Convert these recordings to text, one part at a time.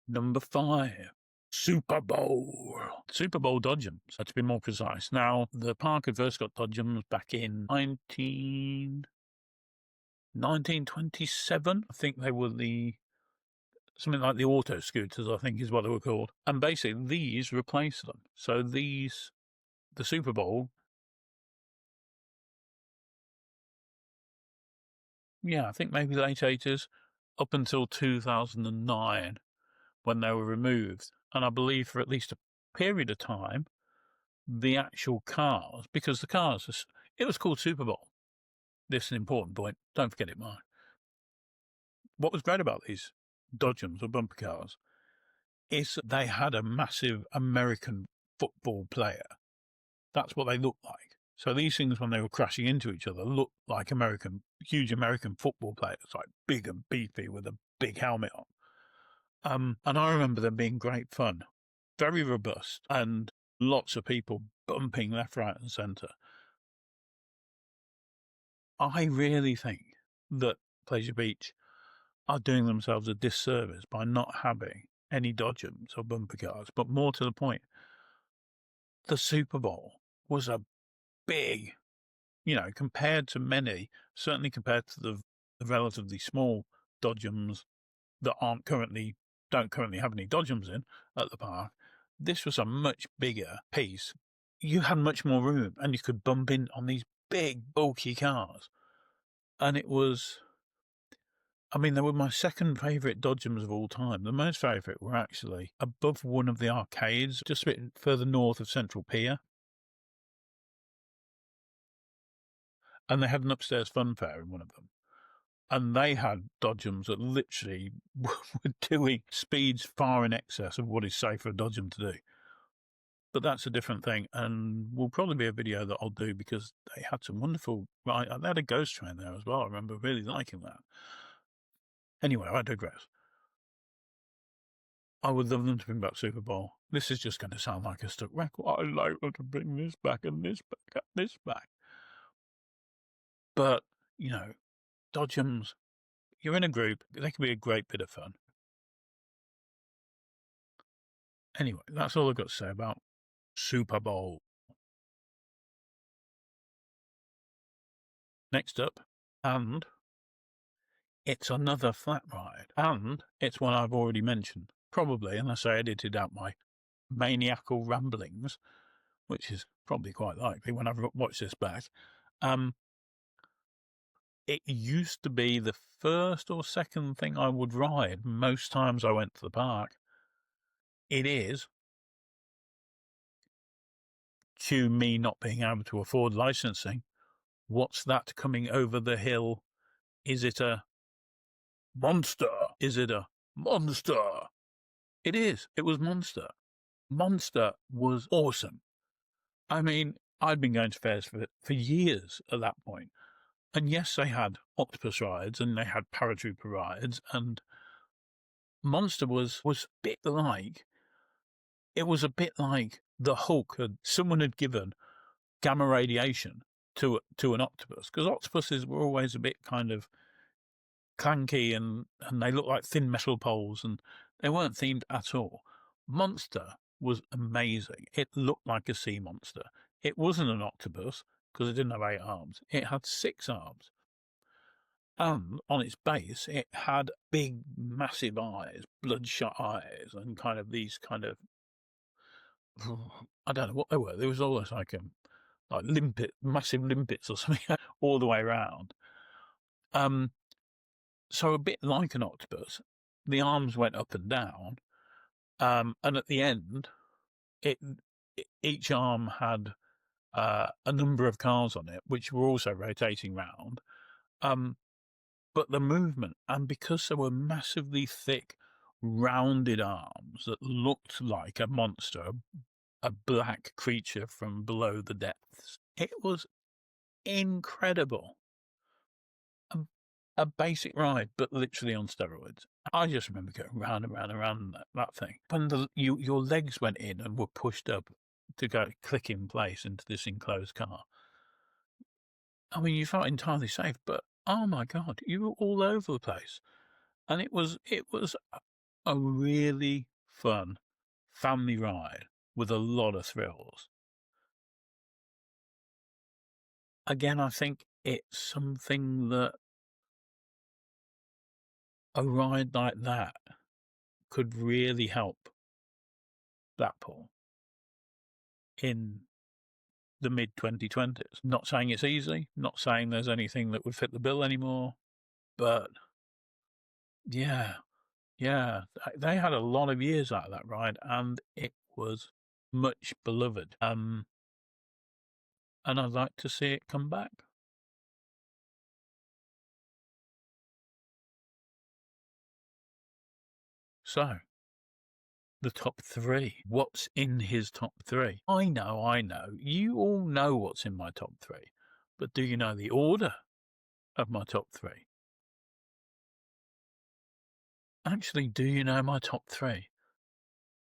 Number 5, Super Bowl. Super Bowl dodgems, to be more precise. Now, the park had first got dodgems back in 1927. I think they were something like the auto scooters, I think is what they were called. And basically, these replaced them. So the Super Bowl, yeah, I think maybe late 80s, up until 2009, when they were removed. And I believe for at least a period of time, the actual cars, because the cars, it was called Super Bowl. This is an important point. Don't forget it, Mark. What was great about these dodgems or bumper cars is they had a massive American football player. That's what they looked like. So these things, when they were crashing into each other, looked like huge American football players, like big and beefy with a big helmet on. And I remember them being great fun, very robust, and lots of people bumping left, right, and centre. I really think that Pleasure Beach are doing themselves a disservice by not having any dodgems or bumper cars. But more to the point, the Super Bowl was a big, compared to many, certainly compared to the relatively small dodgems that don't currently have any dodgems in at the park. This was a much bigger piece. You had much more room and you could bump in on these big, bulky cars. And it was, they were my second favourite dodgems of all time. The most favourite were actually above one of the arcades, just a bit further north of Central Pier. And they had an upstairs fun fair in one of them. And they had dodgems that literally were doing speeds far in excess of what is safe for a dodgem to do. But that's a different thing, and will probably be a video that I'll do because they had some wonderful. Right, they had a ghost train there as well. I remember really liking that. Anyway, I digress. I would love them to bring back Super Bowl. This is just going to sound like a stuck record. I'd like them to bring this back and this back and this back. But, dodgems, you're in a group, they can be a great bit of fun. Anyway, that's all I've got to say about Super Bowl. Next up, and it's another flat ride, and it's one I've already mentioned, probably, unless I edited out my maniacal ramblings, which is probably quite likely when I've watched this back. It used to be the first or second thing I would ride most times I went to the park. It is, to me not being able to afford licensing, what's that coming over the hill? Is it a monster? Is it a monster? It is. It was Monster. Monster was awesome. I'd been going to fairs for years at that point. And yes, they had octopus rides and they had paratrooper rides, and Monster was a bit like, the Hulk someone had given gamma radiation to an octopus, because octopuses were always a bit kind of clanky and they looked like thin metal poles and they weren't themed at all. Monster was amazing. It looked like a sea monster. It wasn't an octopus because it didn't have 8 arms. It had 6 arms. And on its base, it had big, massive eyes, bloodshot eyes, and kind of these kind of, I don't know what they were. There was almost like massive limpets or something all the way around. So a bit like an octopus, the arms went up and down, and at the end, each arm had a number of cars on it, which were also rotating round. But the movement, and because they were massively thick, rounded arms that looked like a monster, a black creature from below the depths, it was incredible. A basic ride, but literally on steroids. I just remember going round and round and round that thing. When your legs went in and were pushed up to go click in place into this enclosed car, you felt entirely safe, but oh my God, you were all over the place. And it was a really fun family ride with a lot of thrills. Again, I think it's something that a ride like that could really help Blackpool in the mid-2020s. Not saying it's easy, not saying there's anything that would fit the bill anymore, but yeah, yeah, they had a lot of years out of that ride, and it was much beloved. And I'd like to see it come back. So, the top three. What's in his top three? I know. You all know what's in my top three. But do you know the order of my top three? Actually, do you know my top three?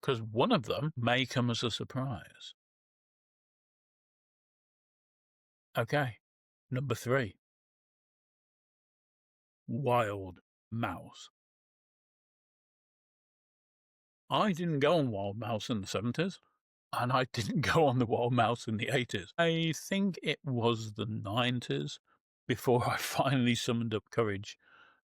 Because one of them may come as a surprise. Okay, number three, Wild Mouse. I didn't go on Wild Mouse in the 70s, and I didn't go on the Wild Mouse in the 80s. I think it was the 90s before I finally summoned up courage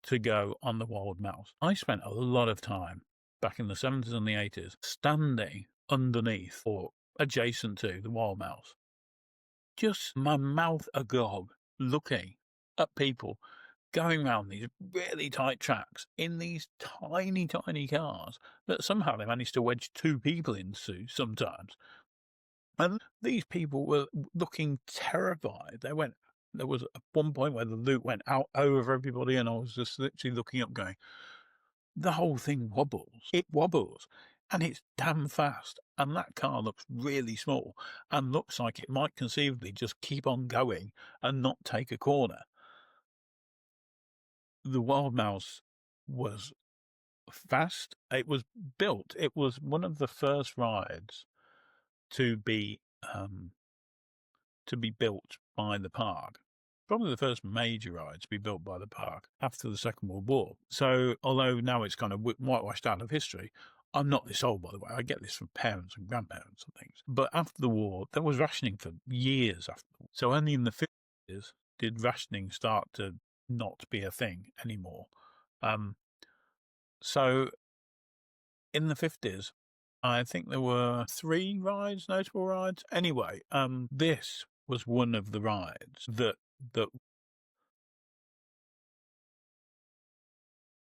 to go on the Wild Mouse. I spent a lot of time back in the 70s and the 80s standing underneath or adjacent to the Wild Mouse, just my mouth agog, looking at people going round these really tight tracks in these tiny, tiny cars that somehow they managed to wedge two people into sometimes. And these people were looking terrified. There was at one point where the loop went out over everybody, and I was just literally looking up going, the whole thing wobbles. It wobbles. And it's damn fast. And that car looks really small and looks like it might conceivably just keep on going and not take a corner. The Wild Mouse was fast. It was built. It was one of the first rides to be built by the park. Probably the first major ride to be built by the park after the Second World War. So, although now it's kind of whitewashed out of history, I'm not this old, by the way. I get this from parents and grandparents and things. But after the war, there was rationing for years after the war. So only in the 50s did rationing start to not be a thing anymore. So in the 50s, I think there were 3 rides, notable rides. Anyway, this was one of the rides that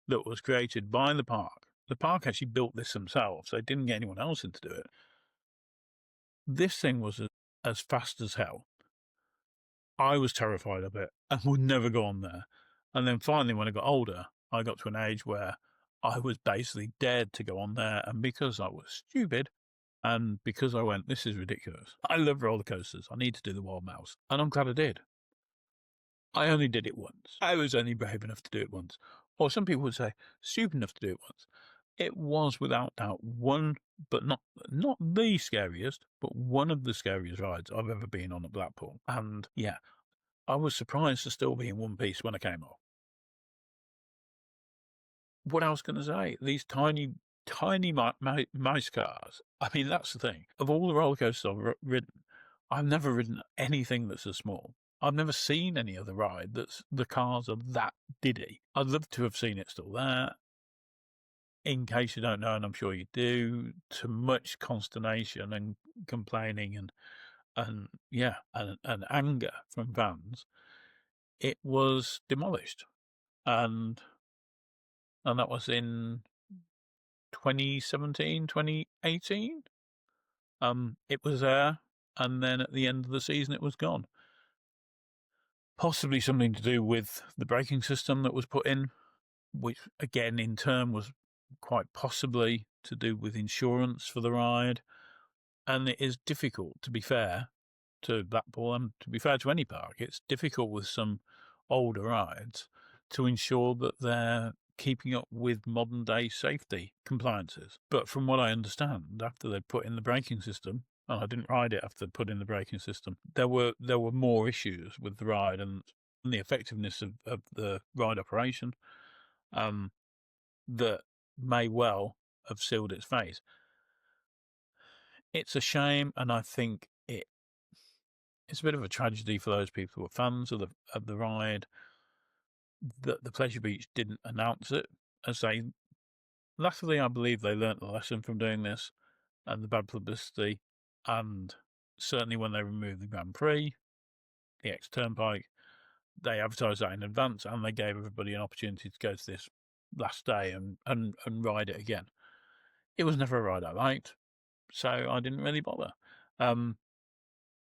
was created by the park. The park actually built this themselves. They didn't get anyone else in to do it. This thing was as fast as hell. I was terrified of it and would never go on there. And then finally, when I got older, I got to an age where I was basically dared to go on there. And because I was stupid, and because I went, this is ridiculous. I love roller coasters. I need to do the Wild Mouse. And I'm glad I did. I only did it once. I was only brave enough to do it once. Or some people would say, stupid enough to do it once. It was without doubt one, but not the scariest, but one of the scariest rides I've ever been on at Blackpool. And yeah, I was surprised to still be in one piece when I came off. What I was going to say, these tiny, tiny mice cars. I mean, that's the thing. Of all the roller coasters I've ridden, I've never ridden anything that's as small. I've never seen any other ride that's the cars are that diddy. I'd love to have seen it still there. In case you don't know, and I'm sure you do, to much consternation and complaining and anger from fans, it was demolished. And that was in 2017, 2018. It was there, and then at the end of the season, it was gone. Possibly something to do with the braking system that was put in, which again, in turn, was quite possibly to do with insurance for the ride. And it is difficult, to be fair to Blackpool and to be fair to any park, it's difficult with some older rides to ensure that they're keeping up with modern day safety compliances. But from what I understand, after they put in the braking system, and I didn't ride it after they put in the braking system, there were more issues with the ride and the effectiveness of the ride operation. That may well have sealed its fate. It's a shame, and I think it's a bit of a tragedy for those people who were fans of the ride that the Pleasure Beach didn't announce it. As they, luckily, I believe they learnt the lesson from doing this and the bad publicity, and certainly when they removed the Grand Prix, the ex-Turnpike, they advertised that in advance, and they gave everybody an opportunity to go to this last day and ride it again. It was never a ride I liked, so I didn't really bother.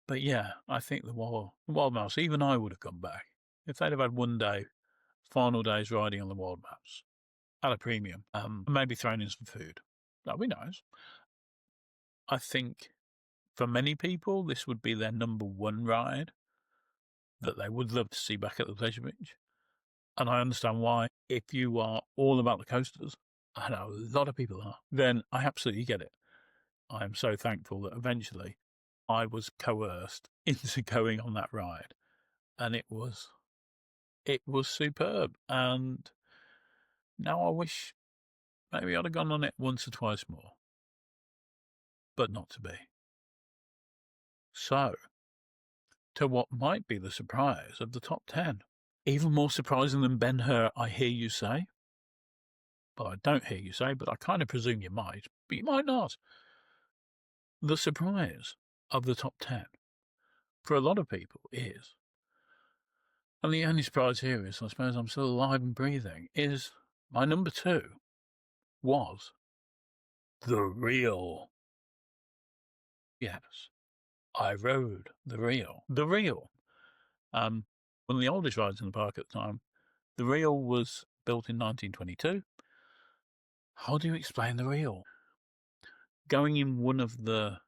But yeah, I think the Wild Mouse, even I would have come back. If they'd have had one day, final days riding on the Wild Mouse at a premium, maybe thrown in some food. That'd be nice. I think for many people, this would be their number one ride that they would love to see back at the Pleasure Beach. And I understand why. If you are all about the coasters, and a lot of people are, then I absolutely get it. I am so thankful that eventually I was coerced into going on that ride, and it was superb. And now I wish maybe I'd have gone on it once or twice more, but not to be. So, to what might be the surprise of the top 10. Even more surprising than Ben-Hur, I hear you say. Well, I don't hear you say, but I kind of presume you might, but you might not. The surprise of the top 10 for a lot of people is, and the only surprise here is, I suppose I'm still alive and breathing, is my number 2 was the Reel. Yes, I rode the Reel. The Reel. One of the oldest rides in the park at the time. The Reel was built in 1922. How do you explain the Reel? Going in one of the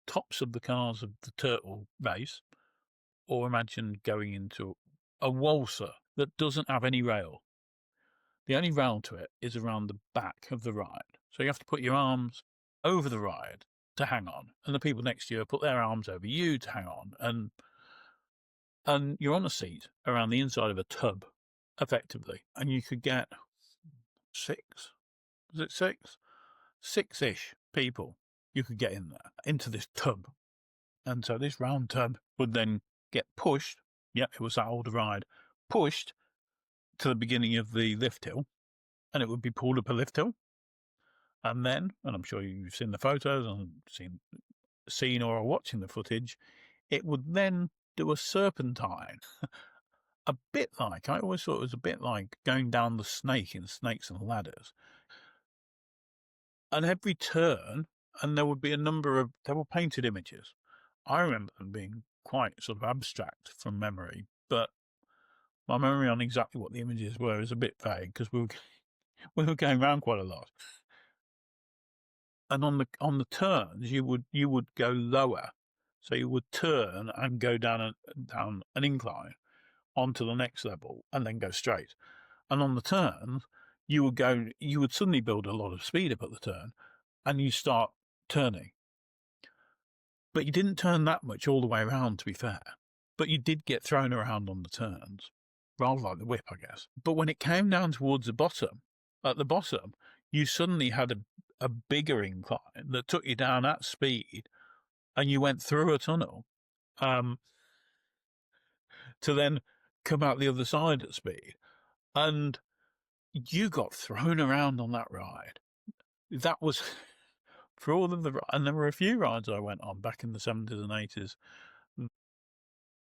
tops of the cars of the Turtle race, or imagine going into a waltzer that doesn't have any rail. The only rail to it is around the back of the ride. So you have to put your arms over the ride to hang on, and the people next to you put their arms over you to hang on, and you're on a seat around the inside of a tub, effectively, and you could get six-ish people you could get in there, into this tub. And so this round tub would then get pushed, yep, it was that old ride, pushed to the beginning of the lift hill, and it would be pulled up a lift hill. And then, and I'm sure you've seen the photos and seen or are watching the footage, it would then do a serpentine. A bit like, I always thought it was a bit like going down the snake in Snakes and Ladders. And every turn, and there would be there were painted images. I remember them being quite sort of abstract from memory, but my memory on exactly what the images were is a bit vague because we were going around quite a lot. And on the turns, you would go lower, so you would turn and go down an incline onto the next level, and then go straight. And on the turns, you would suddenly build a lot of speed up at the turn, and you start turning. But you didn't turn that much all the way around, to be fair. But you did get thrown around on the turns, rather like the whip, I guess. But when it came down towards the bottom, at the bottom, you suddenly had a bigger incline that took you down at speed, and you went through a tunnel to then come out the other side at speed. And you got thrown around on that ride. That was... For all of and there were a few rides I went on back in the 70s and 80s,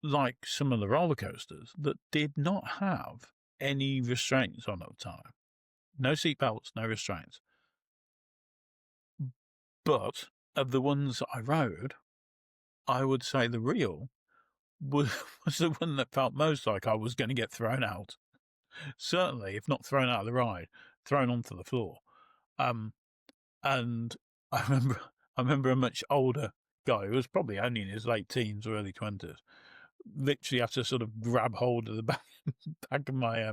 like some of the roller coasters, that did not have any restraints on at the time. No seatbelts, no restraints. But of the ones that I rode, I would say the Reel was the one that felt most like I was going to get thrown out. Certainly, if not thrown out of the ride, thrown onto the floor. And I remember a much older guy who was probably only in his late teens or early 20s, literally had to sort of grab hold of the back of my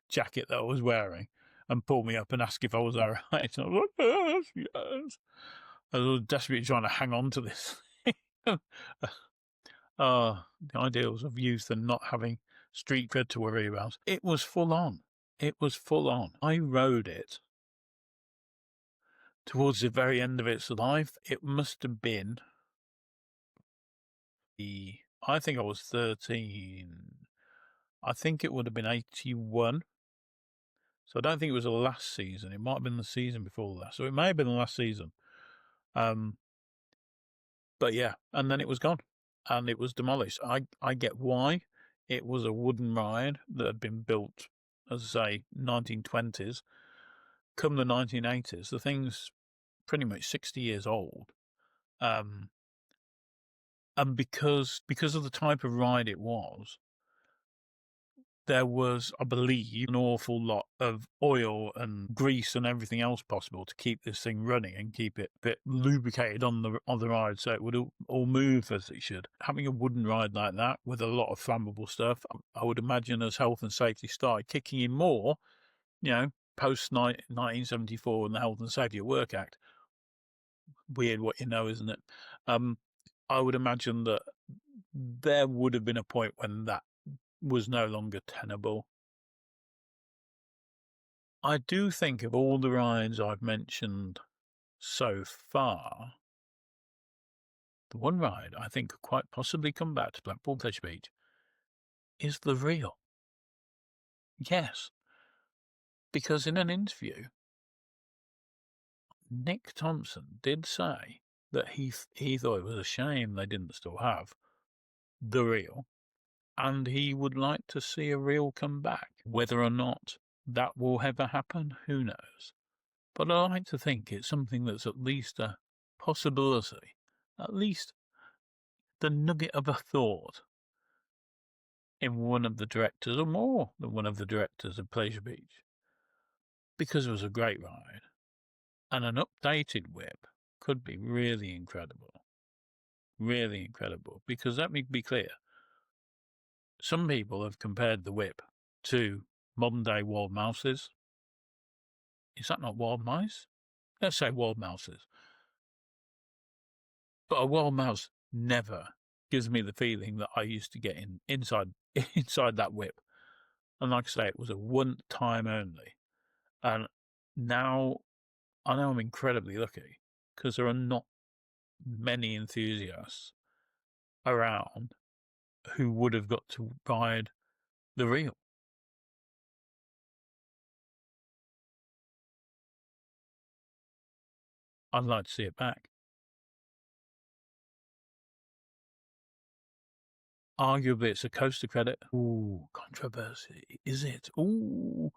jacket that I was wearing and pull me up and ask if I was all right. And I was like, yes. I was desperately trying to hang on to this. The ideals of youth and not having street cred to worry about. It was full on. I rode it towards the very end of its life. It must have been I think I was 13. I think it would have been 81. So I don't think it was the last season. It might have been the season before that. So it may have been the last season. But yeah, and then it was gone and it was demolished. I get why. It was a wooden ride that had been built, as I say, 1920s. Come the 1980s, the thing's pretty much 60 years old. And because of the type of ride it was, there was, I believe, an awful lot of oil and grease and everything else possible to keep this thing running and keep it a bit lubricated on the ride so it would all move as it should. Having a wooden ride like that with a lot of flammable stuff, I would imagine as health and safety started kicking in more, post 1974 and the Health and Safety at Work Act. Weird what you know, isn't it? I would imagine that there would have been a point when that was no longer tenable. I do think of all the rides I've mentioned so far, the one ride I think could quite possibly come back to Blackpool Pleasure Beach is the reel. Yes, because in an interview, Nick Thompson did say that he thought it was a shame they didn't still have the reel, and he would like to see a reel come back. Whether or not that will ever happen, who knows? But I like to think it's something that's at least a possibility, at least the nugget of a thought in one of the directors, or more than one of the directors of Pleasure Beach, because it was a great ride, and an updated whip could be really incredible. Really incredible, because let me be clear, some people have compared the whip to modern day wild mouses. Is that not wild mice? Let's say wild mouses. But a wild mouse never gives me the feeling that I used to get inside that whip. And like I say, it was a one time only. And now I know I'm incredibly lucky because there are not many enthusiasts around who would have got to ride the reel. I'd like to see it back. Arguably, it's a coaster credit. Ooh, controversy. Is it? Ooh.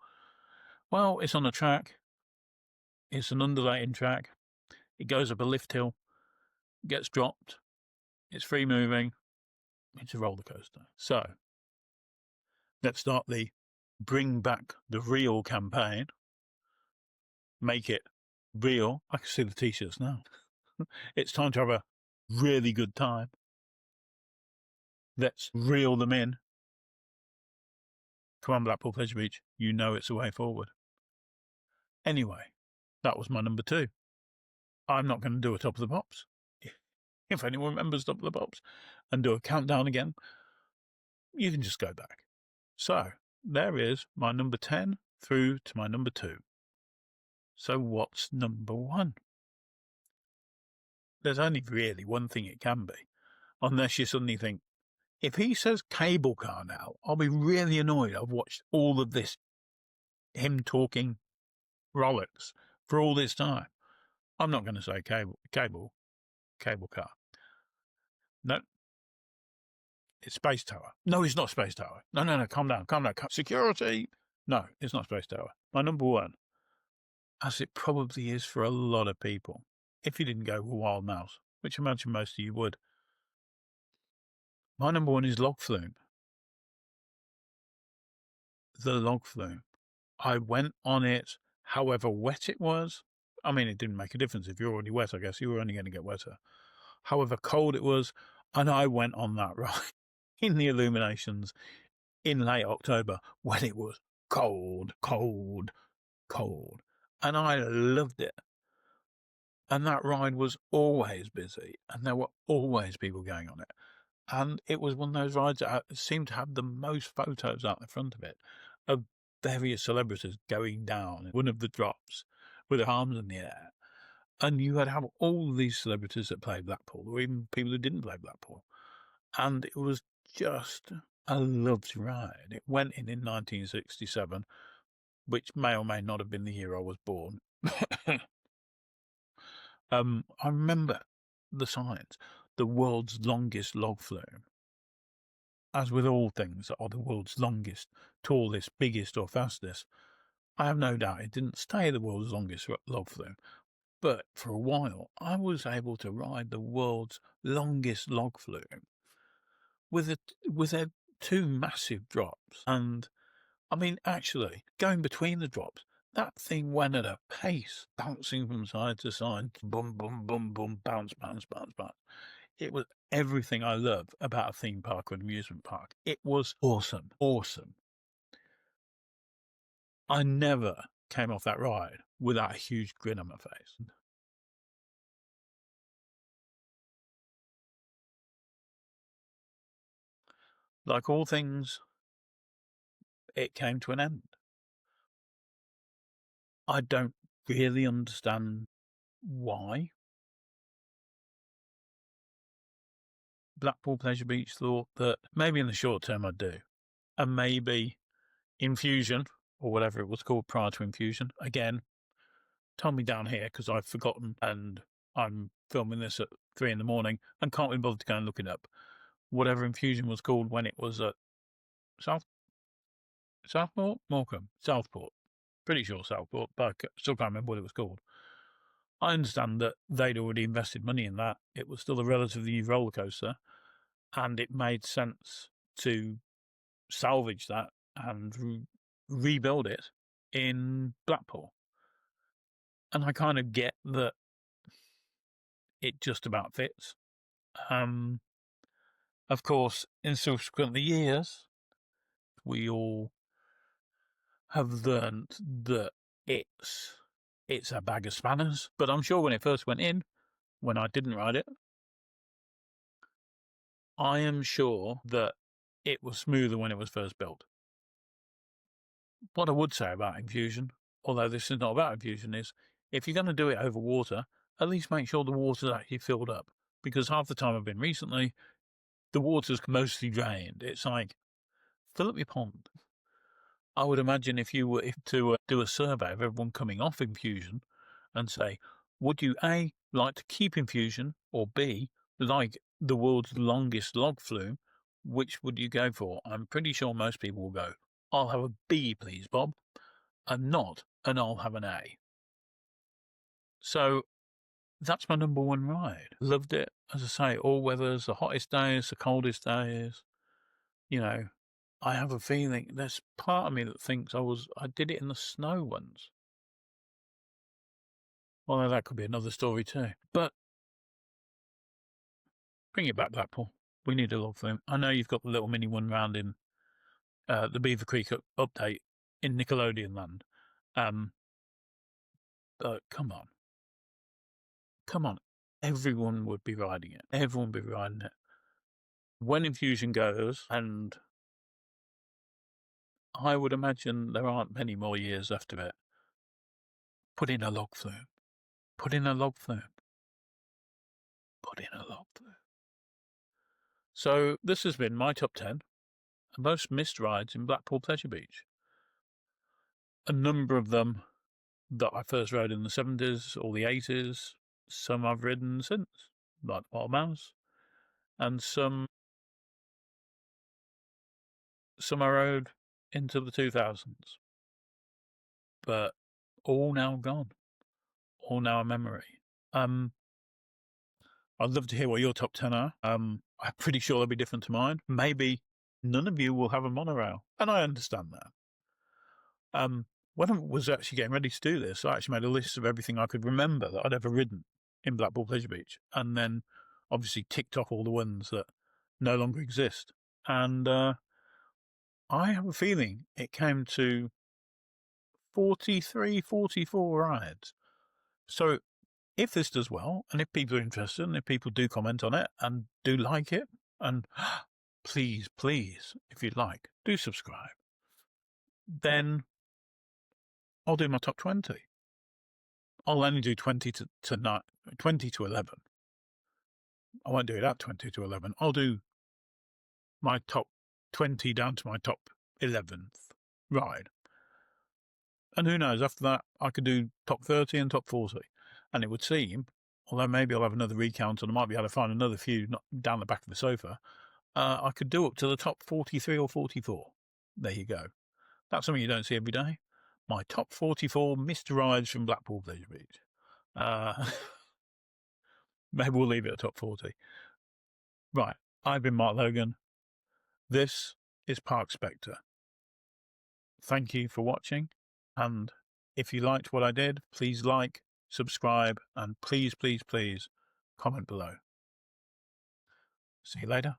Well, it's on a track. It's an undulating track. It goes up a lift hill, gets dropped. It's free moving. It's a roller coaster. So, let's start the Bring Back the Real campaign. Make it real. I can see the t-shirts now. It's time to have a really good time. Let's reel them in. Come on, Blackpool Pleasure Beach. You know it's the way forward. Anyway, that was my number 2. I'm not going to do a Top of the Pops. If anyone remembers Top of the Pops and do a countdown again, you can just go back. So, there is my number 10 through to my number 2. So what's number 1? There's only really one thing it can be, unless you suddenly think, if he says cable car now, I'll be really annoyed. I've watched all of this, him talking Rolex for all this time. I'm not going to say cable car. No, it's Space Tower. No, it's not Space Tower. No, calm down. Security. No, it's not Space Tower. My number 1, as it probably is for a lot of people, if you didn't go with Wild Mouse, which I imagine most of you would. My number 1 is Log Flume. The Log Flume. I went on it, however wet it was. I mean, it didn't make a difference. If you're already wet, I guess you were only going to get wetter. However cold it was, and I went on that ride in the illuminations in late October when it was cold. And I loved it. And that ride was always busy, and there were always people going on it. And it was one of those rides that seemed to have the most photos out the front of it of various celebrities going down one of the drops with their arms in the air. And you had have all these celebrities that played Blackpool, or even people who didn't play Blackpool. And it was just a lovely ride. It went in 1967, which may or may not have been the year I was born. I remember the signs, the world's longest log flume. As with all things that are the world's longest, tallest, biggest, or fastest, I have no doubt it didn't stay the world's longest log flume. But for a while, I was able to ride the world's longest log flume with a two massive drops. And I mean, actually, going between the drops, that thing went at a pace, bouncing from side to side, boom, boom, boom, boom, bounce, bounce, bounce, bounce. It was everything I love about a theme park or an amusement park. It was awesome, awesome. I never came off that ride without a huge grin on my face. Like all things, it came to an end. I don't really understand why. Blackpool Pleasure Beach thought that maybe in the short term I do. And maybe Infusion, or whatever it was called prior to Infusion, again, tell me down here because I've forgotten and I'm filming this at 3 in the morning and can't be bothered to go and look it up. Whatever Infusion was called when it was at Southport? Morecambe? Southport. Pretty sure Southport, but I still can't remember what it was called. I understand that they'd already invested money in that. It was still a relatively new roller coaster, and it made sense to salvage that and rebuild it in Blackpool. And I kind of get that it just about fits. Of course, in subsequent years, we all have learned that it's a bag of spanners. But I'm sure when it first went in, when I didn't ride it, I am sure that it was smoother when it was first built. What I would say about Infusion, although this is not about Infusion, is if you're going to do it over water, at least make sure the water's actually filled up. Because half the time I've been recently, the water's mostly drained. It's like, fill up your pond. I would imagine if you were to do a survey of everyone coming off Infusion and say, would you A, like to keep Infusion, or B, like the world's longest log flume, which would you go for? I'm pretty sure most people will go, I'll have a B, please, Bob, and not an I'll have an A. So that's my number one ride. Loved it. As I say, all weathers, the hottest days, the coldest days. You know, I have a feeling there's part of me that thinks I did it in the snow once. Although that could be another story too. But bring it back, Blackpool. We need a log flume. I know you've got the little mini one round in the Beaver Creek update in Nickelodeon land. But come on. Come on. Everyone would be riding it. Everyone would be riding it. When Infusion goes, and I would imagine there aren't many more years after it, put in a log flume. Put in a log flume. Put in a log flume. So this has been my top 10 most missed rides in Blackpool Pleasure Beach. A number of them that I first rode in the 70s or the 80s. Some I've ridden since, like Wild Mouse, and some I rode into the 2000s. But all now gone. All now a memory. I'd love to hear what your top 10 are. I'm pretty sure they'll be different to mine. Maybe none of you will have a monorail, and I understand that. When I was actually getting ready to do this, I actually made a list of everything I could remember that I'd ever ridden in Blackpool Pleasure Beach, and then obviously ticked off all the ones that no longer exist. And I have a feeling it came to 43, 44 rides. So if this does well, and if people are interested, and if people do comment on it and do like it, and please, please, if you'd like, do subscribe, then I'll do my top 20. I'll only do 20 to 11. I won't do it at 20 to 11. I'll do my top 20 down to my top 11th ride. And who knows, after that, I could do top 30 and top 40. And it would seem, although maybe I'll have another recount and I might be able to find another few down the back of the sofa, I could do up to the top 43 or 44. There you go. That's something you don't see every day. My top 44 missed rides from Blackpool Pleasure Beach. Maybe we'll leave it at top 40. Right, I've been Mark Logan. This is Park Spectre. Thank you for watching, and if you liked what I did, please like, subscribe, and please, please, please comment below. See you later.